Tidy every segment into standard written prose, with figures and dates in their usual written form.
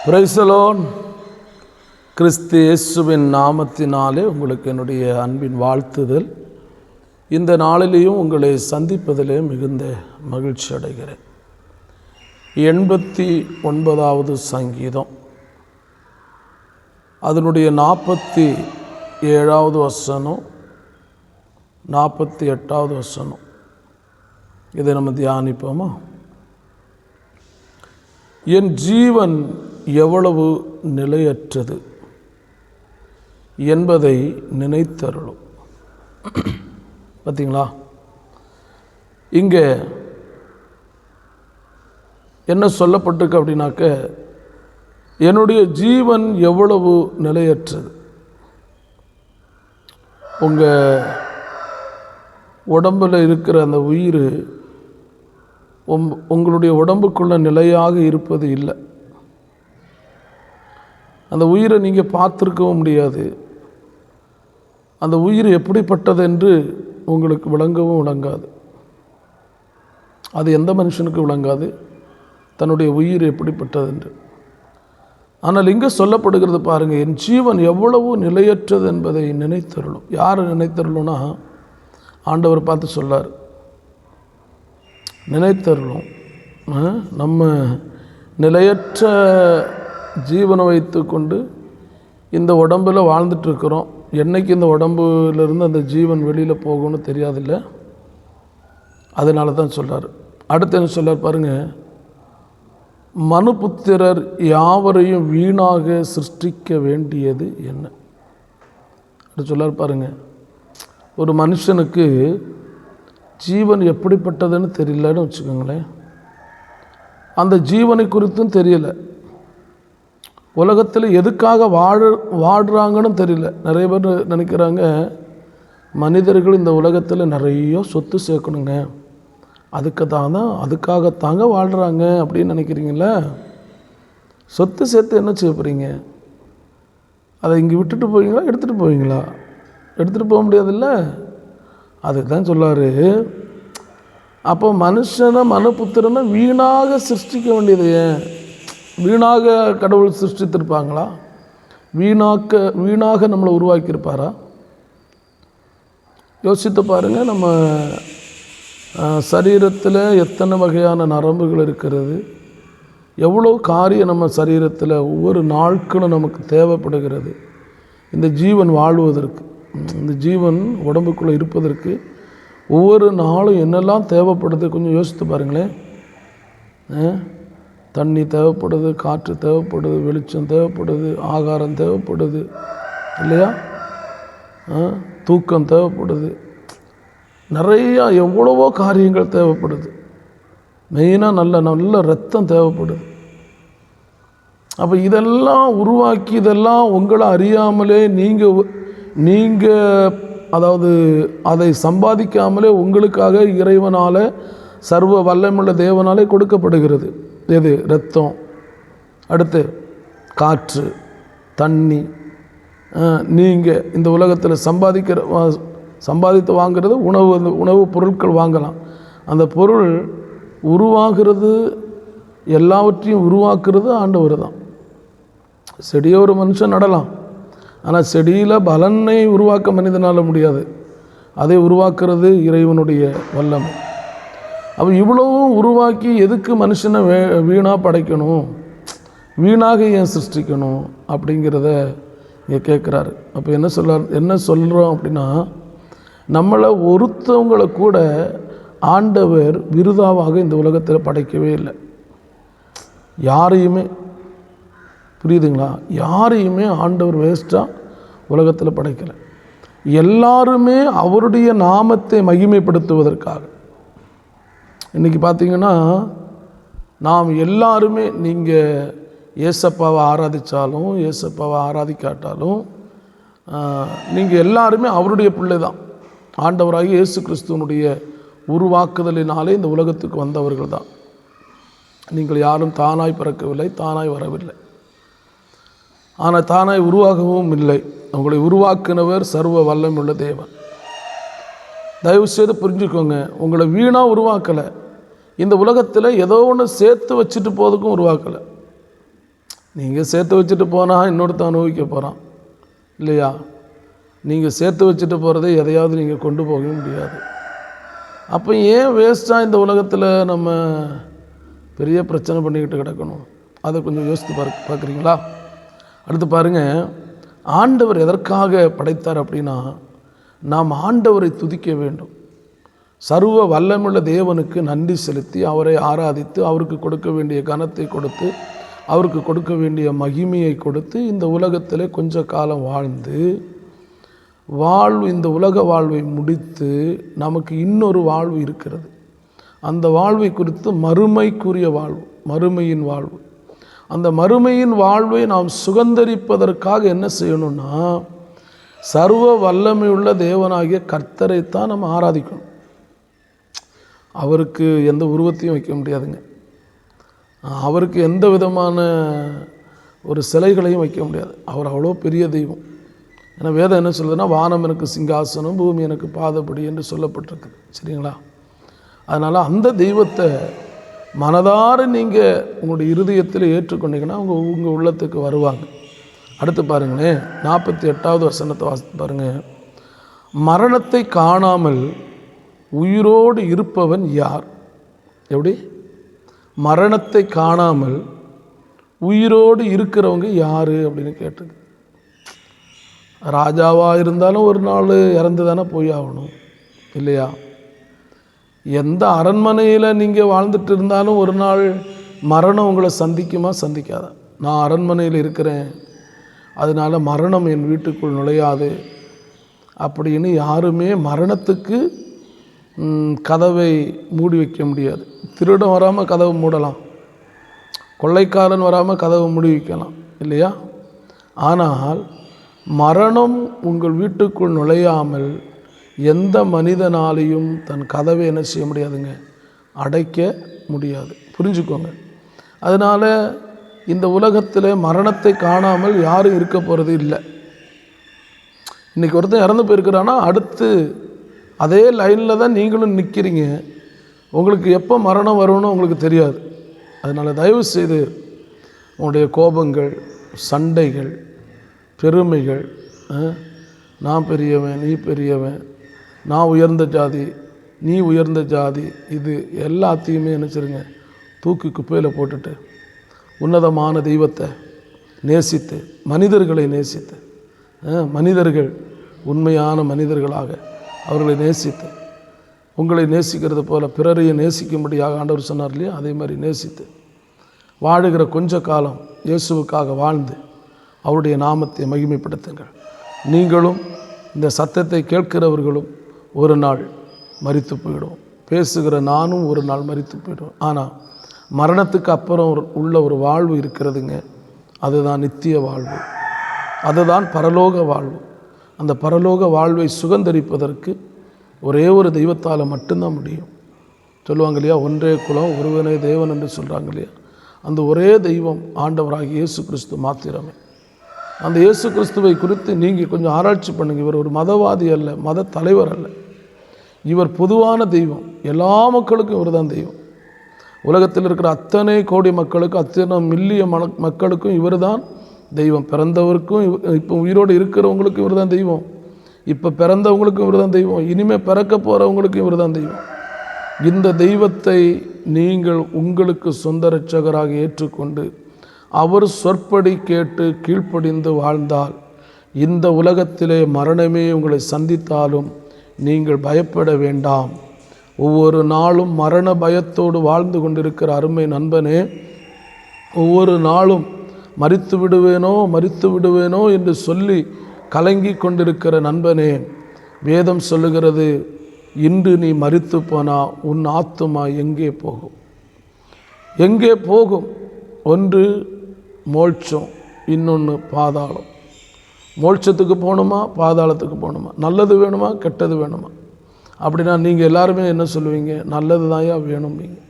Praise the Lord. கிறிஸ்து இயேசுவின் நாமத்தினாலே உங்களுக்கு என்னுடைய அன்பின் வாழ்த்துதல். இந்த நாளிலேயும் உங்களை சந்திப்பதிலே மிகுந்த மகிழ்ச்சி அடைகிறேன். 89வது சங்கீதம், அதனுடைய 47வது வசனம், 48வது வசனம், இதை நம்ம தியானிப்போமா? என் ஜீவன் எவ்வளவு நிலையற்றது என்பதை நினைத்தருளும். பார்த்தீங்களா, இங்கே என்ன சொல்லப்பட்டிருக்கு அப்படின்னாக்க, என்னுடைய ஜீவன் எவ்வளவு நிலையற்றது. உங்கள் உடம்பில் இருக்கிற அந்த உயிர் உங்களுடைய உடம்புக்குள்ள நிலையாக இருப்பது இல்லை. அந்த உயிரை நீங்கள் பார்த்துருக்கவும் முடியாது. அந்த உயிர் எப்படிப்பட்டது என்று உங்களுக்கு விளங்கவும் விளங்காது. அது எந்த மனுஷனுக்கு விளங்காது, தன்னுடைய உயிர் எப்படிப்பட்டது என்று. ஆனால் இங்கே சொல்லப்படுகிறது பாருங்கள், என் ஜீவன் எவ்வளவு நிலையற்றது என்பதை நினைத்தருளும். யார் நினைத்தருளும்னா, ஆண்டவர் பார்த்து சொல்லார், நினைத்தருளும். நம்ம நிலையற்ற ஜீவனை வைத்து கொண்டு இந்த உடம்பில் வாழ்ந்துட்டுருக்குறோம். என்றைக்கு இந்த உடம்புலேருந்து அந்த ஜீவன் வெளியில் போகும்னு தெரியாதில்ல. அதனால தான் சொல்கிறார். அடுத்து என்ன சொல்கிறார் பாருங்கள், மனுபுத்திரர் யாவரையும் வீணாக சிருஷ்டிக்க வேண்டியது என்ன அப்படி சொல்கிறார் பாருங்கள். ஒரு மனுஷனுக்கு ஜீவன் எப்படிப்பட்டதுன்னு தெரியலன்னு வச்சுக்கோங்களேன். அந்த ஜீவனை குறித்தும் தெரியலை. உலகத்தில் எதுக்காக வாடுறாங்கன்னு தெரியல. நிறைய பேர் நினைக்கிறாங்க, மனிதர்கள் இந்த உலகத்தில் நிறைய சொத்து சேர்க்கணுங்க, அதுக்காகத்தாங்க வாழ்கிறாங்க அப்படின்னு நினைக்கிறீங்களே. சொத்து சேர்த்து என்ன செய்ய போகிறீங்க? அதை இங்கே விட்டுட்டு போவீங்களா, எடுத்துகிட்டு போவீங்களா? எடுத்துகிட்டு போக முடியாதுல்ல. அதுக்கு தான் சொல்லார், அப்போ மனுஷனை மனுபுத்திரனை வீணாக சிருஷ்டிக்க வேண்டியது ஏன்? வீணாக கடவுள் சிருஷ்டித்திருப்பாங்களா? வீணாக நம்மளை உருவாக்கியிருப்பாரா? யோசித்து பாருங்கள். நம்ம சரீரத்தில் எத்தனை வகையான நரம்புகள் இருக்கிறது, எவ்வளோ காரியம் நம்ம சரீரத்தில் ஒவ்வொரு நாட்களும் நமக்கு தேவைப்படுகிறது. இந்த ஜீவன் வாழ்வதற்கு, இந்த ஜீவன் உடம்புக்குள்ளே இருப்பதற்கு ஒவ்வொரு நாளும் என்னெல்லாம் தேவைப்படுது கொஞ்சம் யோசித்து பாருங்களேன். தண்ணி தேவைப்படுது, காற்று தேவைப்படுது, வெளிச்சம் தேவைப்படுது, ஆகாரம் தேவைப்படுது இல்லையா? தூக்கம் தேவைப்படுது, நிறையா எவ்வளவோ காரியங்கள் தேவைப்படுது. மெயினாக நல்ல ரத்தம் தேவைப்படுது. அப்போ இதெல்லாம் உருவாக்கி, இதெல்லாம் உங்களை அறியாமலே நீங்கள் அதாவது அதை சம்பாதிக்காமலே உங்களுக்காக இறைவனால், சர்வ வல்லமையுள்ள தேவனாலே கொடுக்கப்படுகிறது. எது? ரத்தம். அடுத்து காற்று, தண்ணி. நீங்கள் இந்த உலகத்தில் சம்பாதித்து வாங்கிறது உணவு. அந்த உணவு பொருட்கள் வாங்கலாம். அந்த பொருள் உருவாகிறது, எல்லாவற்றையும் உருவாக்குறது ஆண்டவர் தான். செடியை ஒரு மனுஷன் நடலாம், ஆனால் செடியில் பலனை உருவாக்க மனிதனால் முடியாது. அதை உருவாக்குறது இறைவனுடைய வல்லமை. அப்போ இவ்வளவும் உருவாக்கி எதுக்கு மனுஷனை வீணாக படைக்கணும், வீணாக ஏன் சிருஷ்டிக்கணும் அப்படிங்கிறத இங்கே கேட்குறாரு. அப்போ என்ன சொல்கிறோம் அப்படின்னா, நம்மளை ஒருத்தவங்களை கூட ஆண்டவர் விருதாவாக இந்த உலகத்தில் படைக்கவே இல்லை. யாரையுமே, புரியுதுங்களா? யாரையுமே ஆண்டவர் வேஸ்ட்டாக உலகத்தில் படைக்கலை. எல்லாருமே அவருடைய நாமத்தை மகிமைப்படுத்துவதற்காக. இன்றைக்கி பார்த்திங்கன்னா, நாம் எல்லாருமே, நீங்கள் ஏசப்பாவை ஆராதித்தாலும் ஏசப்பாவை ஆராதிக்காட்டாலும், நீங்கள் எல்லாருமே அவருடைய பிள்ளை தான். ஆண்டவராகிய இயேசு கிறிஸ்துவனுடைய உருவாக்குதலினாலே இந்த உலகத்துக்கு வந்தவர்கள் தான். நீங்கள் யாரும் தானாய் பிறக்கவில்லை, தானாய் வரவில்லை, ஆனால் தானாய் உருவாகவும் இல்லை. உங்களை உருவாக்குனவர் சர்வ வல்லமையுள்ள தேவன். தயவுசெய்து புரிஞ்சுக்கோங்க, உங்களை வீணாக உருவாக்கலை. இந்த உலகத்தில் ஏதோ ஒன்று சேர்த்து வச்சுட்டு போகிறதுக்கும் உருவாக்கலை. நீங்கள் சேர்த்து வச்சுட்டு போனால் இன்னொருத்தன் அனுபவிக்க போகிறான் இல்லையா? நீங்கள் சேர்த்து வச்சுட்டு போகிறதை எதையாவது நீங்கள் கொண்டு போகவே முடியாது. அப்போ ஏன் வேஸ்ட்டாக இந்த உலகத்தில் நம்ம பெரிய பிரச்சனை பண்ணிக்கிட்டு கிடக்கணும்? அதை கொஞ்சம் யோசித்து பார்க்குறீங்களா? அடுத்து பாருங்கள், ஆண்டவர் எதற்காக படைத்தார் அப்படின்னா, நாம் ஆண்டவரை துதிக்க வேண்டும். சர்வ வல்லமுள்ள தேவனுக்கு நன்றி செலுத்தி அவரை ஆராதித்து அவருக்கு கொடுக்க வேண்டிய கனத்தை கொடுத்து அவருக்கு கொடுக்க வேண்டிய மகிமையை கொடுத்து இந்த உலகத்திலே கொஞ்ச காலம் வாழ்ந்து இந்த உலக வாழ்வை முடித்து நமக்கு இன்னொரு வாழ்வு இருக்கிறது. அந்த வாழ்வை குறித்து மறுமைக்குரிய வாழ்வு, மறுமையின் வாழ்வு. அந்த மறுமையின் வாழ்வை நாம் சுகந்தரிப்பதற்காக என்ன செய்யணும்னா, சர்வ வல்லமையுள்ள தேவனாகிய கர்த்தரைத்தான் நம்ம ஆராதிக்கணும். அவருக்கு எந்த உருவத்தையும் வைக்க முடியாதுங்க. அவருக்கு எந்த விதமான ஒரு சிலைகளையும் வைக்க முடியாது. அவர் அவ்வளோ பெரிய தெய்வம். ஏன்னா வேதம் என்ன சொல்லுதுன்னா, வானம் எனக்கு சிங்காசனம், பூமி எனக்கு பாதப்படி என்று சொல்லப்பட்டிருக்குது. சரிங்களா? அதனால் அந்த தெய்வத்தை மனதார நீங்கள் உங்களுடைய இருதயத்தில் ஏற்றுக்கொண்டீங்கன்னா உங்கள் உள்ளத்துக்கு வருவாங்க. அடுத்து பாருங்களேன், 48வது வசனத்தை வாசித்து பாருங்கள். மரணத்தை காணாமல் உயிரோடு இருப்பவன் யார்? எப்படி? மரணத்தை காணாமல் உயிரோடு இருக்கிறவங்க யார் அப்படின்னு கேட்டது. ராஜாவாக இருந்தாலும் ஒரு நாள் இறந்து தானே போய் ஆகணும் இல்லையா? எந்த அரண்மனையில் நீங்கள் வாழ்ந்துட்டு இருந்தாலும் ஒரு நாள் மரணம் உங்களை சந்திக்குமா சந்திக்காதா? நான் அரண்மனையில் இருக்கிறேன், அதனால் மரணம் என் வீட்டுக்குள் நுழையாது அப்படின்னு யாருமே மரணத்துக்கு கதவை மூடி வைக்க முடியாது. திருடன் வராமல் கதவை மூடலாம், கொள்ளைக்காரன் வராமல் கதவை மூடி வைக்கலாம் இல்லையா? ஆனால் மரணம் உங்கள் வீட்டுக்குள் நுழையாமல் எந்த மனிதனாலையும் தன் கதவை என்ன செய்ய முடியாதுங்க, அடைக்க முடியாது. புரிஞ்சுக்கோங்க. அதனால் இந்த உலகத்தில் மரணத்தை காணாமல் யாரும் இருக்க போகிறது இல்லை. இன்றைக்கி ஒருத்தன் இறந்து போயிருக்கிறான்னா அடுத்து அதே லைனில் தான் நீங்களும் நிற்கிறீங்க. உங்களுக்கு எப்போ மரணம் வரும்னு உங்களுக்கு தெரியாது. அதனால் தயவு செய்து உங்களுடைய கோபங்கள், சண்டைகள், பெருமைகள், நான் பெரியவன் நீ பெரியவன், நான் உயர்ந்த ஜாதி நீ உயர்ந்த ஜாதி, இது எல்லாத்தையுமே நினச்சிருங்க தூக்கி குப்பையில் போட்டுட்டு உன்னதமான தெய்வத்தை நேசித்து மனிதர்களை நேசித்து மனிதர்கள் உண்மையான மனிதர்களாக அவர்களை நேசித்து உங்களை நேசிக்கிறது போல பிறரையும் நேசிக்கும்படியாக ஆண்டவர் சொன்னார் இல்லையா? அதே மாதிரி நேசித்து வாழுகிற கொஞ்ச காலம் இயேசுவுக்காக வாழ்ந்து அவருடைய நாமத்தை மகிமைப்படுத்துங்கள். நீங்களும் இந்த சத்தத்தை கேட்கிறவர்களும் ஒரு நாள் மரித்து போயிடுவோம். பேசுகிற நானும் ஒரு நாள் மரித்து போயிடுவோம். ஆனால் மரணத்துக்கு அப்புறம் உள்ள ஒரு வாழ்வு இருக்கிறதுங்க. அதுதான் நித்திய வாழ்வு, அதுதான் பரலோக வாழ்வு. அந்த பரலோக வாழ்வை சுகந்தரிப்பதற்கு ஒரே ஒரு தெய்வத்தால் மட்டும்தான் முடியும். சொல்லுவாங்க இல்லையா, ஒன்றே குலம் ஒருவனே தேவன் என்று சொல்கிறாங்க இல்லையா? அந்த ஒரே தெய்வம் ஆண்டவராகிய இயேசு கிறிஸ்து மாத்திரமே. அந்த இயேசு கிறிஸ்துவை குறித்து நீங்கள் கொஞ்சம் ஆராய்ச்சி பண்ணுங்கள். இவர் ஒரு மதவாதி அல்ல, மத தலைவர் அல்ல. இவர் பொதுவான தெய்வம். எல்லா மக்களுக்கும் இவர் தான் தெய்வம். உலகத்தில் இருக்கிற அத்தனை கோடி மக்களுக்கு, அத்தனை மில்லியன் மக்களுக்கும் இவர் தான் தெய்வம். பிறந்தவருக்கும் இப்போ உயிரோடு இருக்கிறவங்களுக்கும் இவர் தான் தெய்வம். இப்போ பிறந்தவங்களுக்கும் இவர் தான் தெய்வம். இனிமேல் பிறக்க போகிறவங்களுக்கும் இவர் தான் தெய்வம். இந்த தெய்வத்தை நீங்கள் உங்களுக்கு சொந்த இரட்சகராக ஏற்றுக்கொண்டு அவர் சொற்படி கேட்டு கீழ்ப்படிந்து வாழ்ந்தால் இந்த உலகத்திலே மரணமே உங்களை சந்தித்தாலும் நீங்கள் பயப்பட வேண்டாம். ஒவ்வொரு நாளும் மரண பயத்தோடு வாழ்ந்து கொண்டிருக்கிற அருமை நண்பனே, ஒவ்வொரு நாளும் மரித்து விடுவேனோ என்று சொல்லி கலங்கி கொண்டிருக்கிற நண்பனே, வேதம் சொல்லுகிறது, இன்று நீ மரித்து போனால் உன் ஆத்துமா எங்கே போகும்? எங்கே போகும்? ஒன்று மோட்சம், இன்னொன்று பாதாளம். மோட்சத்துக்கு போகணுமா, பாதாளத்துக்கு போகணுமா? நல்லது வேணுமா, கெட்டது வேணுமா? அப்படின்னா நீங்கள் எல்லாருமே என்ன சொல்லுவீங்க? நல்லது தான்யா வேணும். நீங்கள்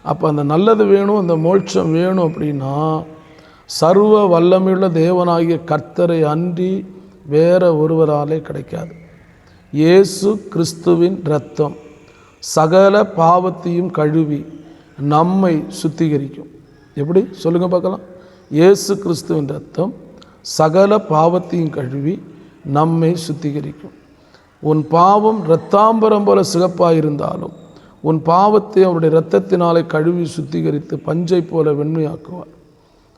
அப்போ அந்த நல்லது வேணும், அந்த மோட்சம் வேணும் அப்படின்னா சர்வ வல்லமையுள்ள தேவனாகிய கர்த்தரை அன்றி வேற ஒருவராலே கிடைக்காது. இயேசு கிறிஸ்துவின் இரத்தம் சகல பாவத்தையும் கழுவி நம்மை சுத்திகரிக்கும். எப்படி சொல்லுங்கள் பார்க்கலாம்? இயேசு கிறிஸ்துவின் இரத்தம் சகல பாவத்தையும் கழுவி நம்மை சுத்திகரிக்கும். உன் பாவம் இரத்தாம்பரம் போல சிகப்பாயிருந்தாலும் உன் பாவத்தை அவருடைய இரத்தத்தினாலே கழுவி சுத்திகரித்து பஞ்சை போல வெண்மையாக்குவார்.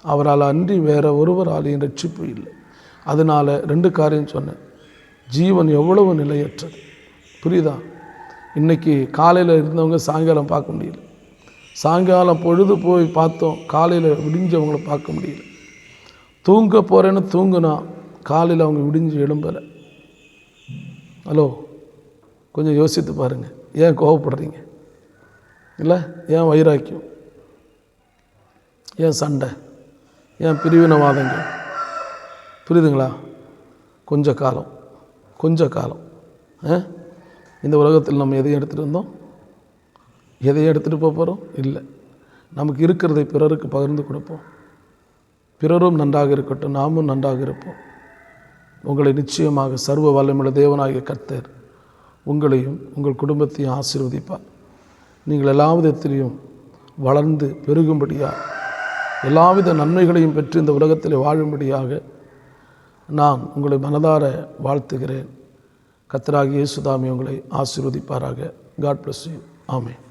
அவரால் அன்றி வேற ஒருவராலையும் ரட்சிப்பு இல்லை. அதனால் 2 காரியம் சொன்னேன். ஜீவன் எவ்வளவு நிலையற்றது, புரியுதா? இன்றைக்கி காலையில் இருந்தவங்க சாயங்காலம் பார்க்க முடியல, சாயங்காலம் பொழுது போய் பார்த்தோம், காலையில் விடிஞ்சவங்களை பார்க்க முடியல. தூங்க போகிறேன்னு தூங்குனா காலையில் அவங்க விடிஞ்சு எழும்பலை. ஹலோ, கொஞ்சம் யோசித்து பாருங்கள். ஏன் கோவப்படுறீங்க? இல்லை, ஏன் வைராக்கியம், ஏன் சண்டை, ஏன் பிரிவினவாதங்கள்? புரியுதுங்களா? கொஞ்ச காலம் இந்த உலகத்தில் நம்ம எதையும் எடுத்துகிட்டு இருந்தோம்? எதையும் எடுத்துகிட்டு போக போகிறோம்? இல்லை. நமக்கு இருக்கிறதை பிறருக்கு பகிர்ந்து கொடுப்போம். பிறரும் நன்றாக இருக்கட்டும், நாமும் நன்றாக இருப்போம். உங்களை நிச்சயமாக சர்வ வல்லமையுள்ள தேவனாகிய கர்த்தர் உங்களையும் உங்கள் குடும்பத்தையும் ஆசீர்வதிப்பார். நீங்கள் எல்லா விதத்திலையும் வளர்ந்து பெருகும்படியாக, எல்லாவித நன்மைகளையும் பெற்று இந்த உலகத்தில் வாழும்படியாக நான் உங்களை மனதார வாழ்த்துகிறேன். கர்த்தராகிய இயேசு தாமே உங்களை ஆசீர்வதிப்பாராக. God bless you. ஆமென்.